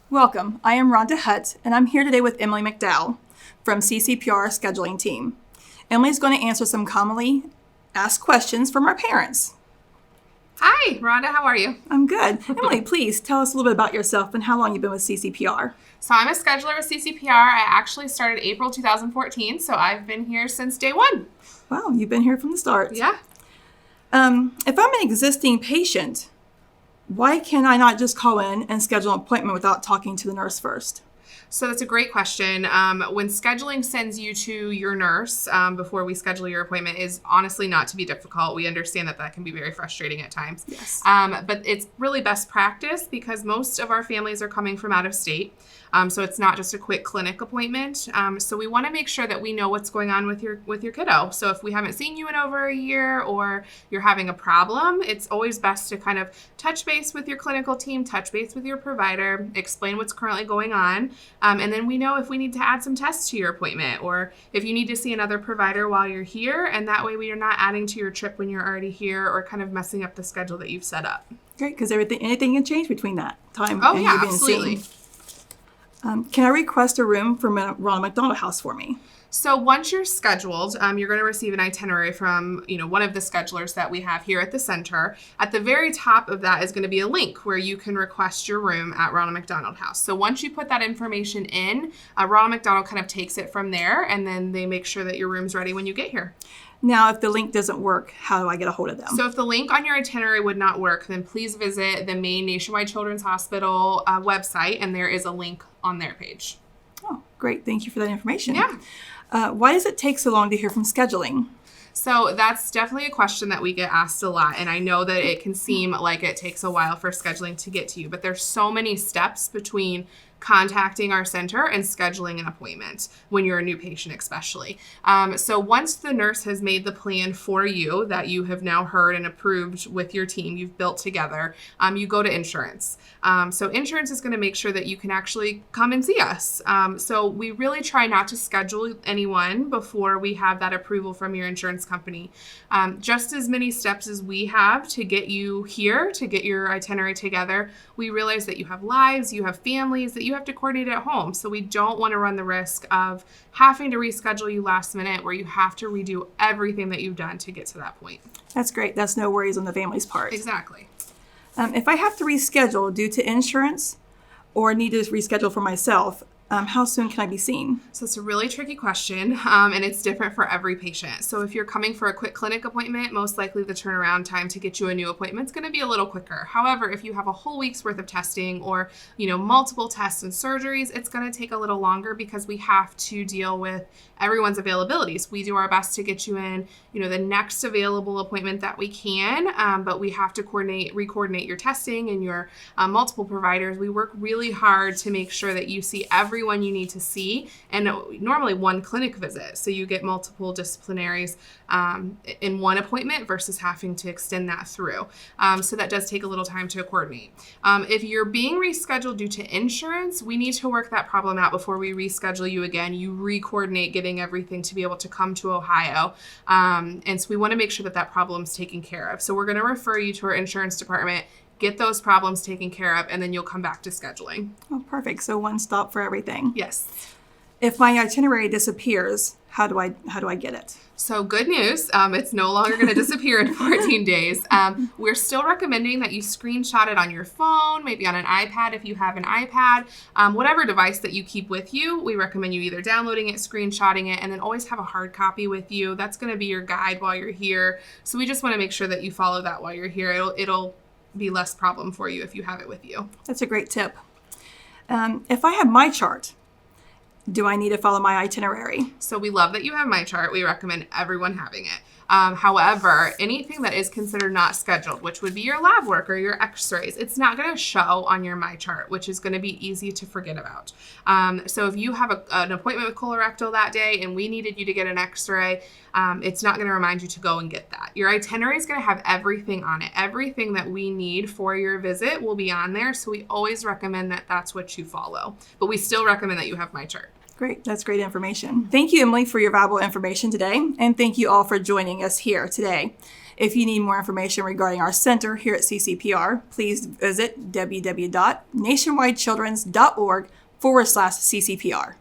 Welcome. I am Rhonda Hutt, and I'm here today with Emily McDowell from CCPR scheduling team. Emily's going to answer some commonly asked questions from our parents. Hi, Rhonda. How are you? I'm good. Emily, please tell us a little bit about yourself and how long you've been with CCPR. So I'm a scheduler with CCPR. I actually started April 2014, so I've been here since day one. Wow, you've been here from the start. Yeah. If I'm an existing patient, why can I not just call in and schedule an appointment without talking to the nurse first? So that's a great question. When scheduling sends you to your nurse before we schedule your appointment is honestly not to be difficult. We understand that can be very frustrating at times. Yes. But it's really best practice because most of our families are coming from out of state. So it's not just a quick clinic appointment. So we want to make sure that we know what's going on with your kiddo. So if we haven't seen you in over a year or you're having a problem, it's always best to kind of touch base with your clinical team, touch base with your provider, explain what's currently going on. And then we know if we need to add some tests to your appointment or if you need to see another provider while you're here. And that way we are not adding to your trip when you're already here or kind of messing up the schedule that you've set up. Great, because anything can change between that time and you being absolutely. seen. Can I request a room from Ronald McDonald House for me? So once you're scheduled, you're going to receive an itinerary from, one of the schedulers that we have here at the center. At the very top of that is going to be a link where you can request your room at Ronald McDonald House. So once you put that information in, Ronald McDonald kind of takes it from there, and then they make sure that your room's ready when you get here. Now, if the link doesn't work, how do I get a hold of them? So if the link on your itinerary would not work, then please visit the main Nationwide Children's Hospital website, and there is a link on their page. Oh, great. Thank you for that information. Yeah. Why does it take so long to hear from scheduling? So that's definitely a question that we get asked a lot. And I know that it can seem like it takes a while for scheduling to get to you, but there's so many steps between contacting our center and scheduling an appointment when you're a new patient, especially. So once the nurse has made the plan for you that you have now heard and approved with your team, you've built together, you go to insurance. So insurance is going to make sure that you can actually come and see us. So we really try not to schedule anyone before we have that approval from your insurance company. Just as many steps as we have to get you here, to get your itinerary together, we realize that you have lives, you have families that you have to coordinate at home. So we don't want to run the risk of having to reschedule you last minute where you have to redo everything that you've done to get to that point. That's great. That's no worries on the family's part. Exactly. If I have to reschedule due to insurance or need to reschedule for myself, how soon can I be seen? So it's a really tricky question, and it's different for every patient. So if you're coming for a quick clinic appointment, most likely the turnaround time to get you a new appointment is going to be a little quicker. However, if you have a whole week's worth of testing or, multiple tests and surgeries, it's going to take a little longer because we have to deal with everyone's availabilities. We do our best to get you in, the next available appointment that we can, but we have to re-coordinate your testing and your multiple providers. We work really hard to make sure that you see everyone you need to see, and normally one clinic visit. So you get multiple disciplinaries in one appointment versus having to extend that through. So that does take a little time to coordinate. If you're being rescheduled due to insurance, we need to work that problem out before we reschedule you again. You re-coordinate getting everything to be able to come to Ohio. And so we want to make sure that problem's taken care of. So we're going to refer you to our insurance department, get those problems taken care of, and then you'll come back to scheduling. Oh, perfect. So one stop for everything. Yes. If my itinerary disappears, how do I get it? So good news, it's no longer going to disappear in 14 days. We're still recommending that you screenshot it on your phone, maybe on an iPad if you have an iPad, whatever device that you keep with you. We recommend you either downloading it, screenshotting it, and then always have a hard copy with you. That's going to be your guide while you're here. So we just want to make sure that you follow that while you're here. It'll be less problem for you if you have it with you. That's a great tip. If I have my chart, do I need to follow my itinerary? So we love that you have my chart. We recommend everyone having it. However, anything that is considered not scheduled, which would be your lab work or your x-rays, it's not going to show on your my chart, which is going to be easy to forget about. So if you have an appointment with colorectal that day and we needed you to get an x-ray, it's not going to remind you to go and get that. Your itinerary is going to have everything on it. Everything that we need for your visit will be on there. So we always recommend that that's what you follow. But we still recommend that you have my chart. Great. That's great information. Thank you, Emily, for your valuable information today. And thank you all for joining us here today. If you need more information regarding our center here at CCPR, please visit www.nationwidechildrens.org/CCPR.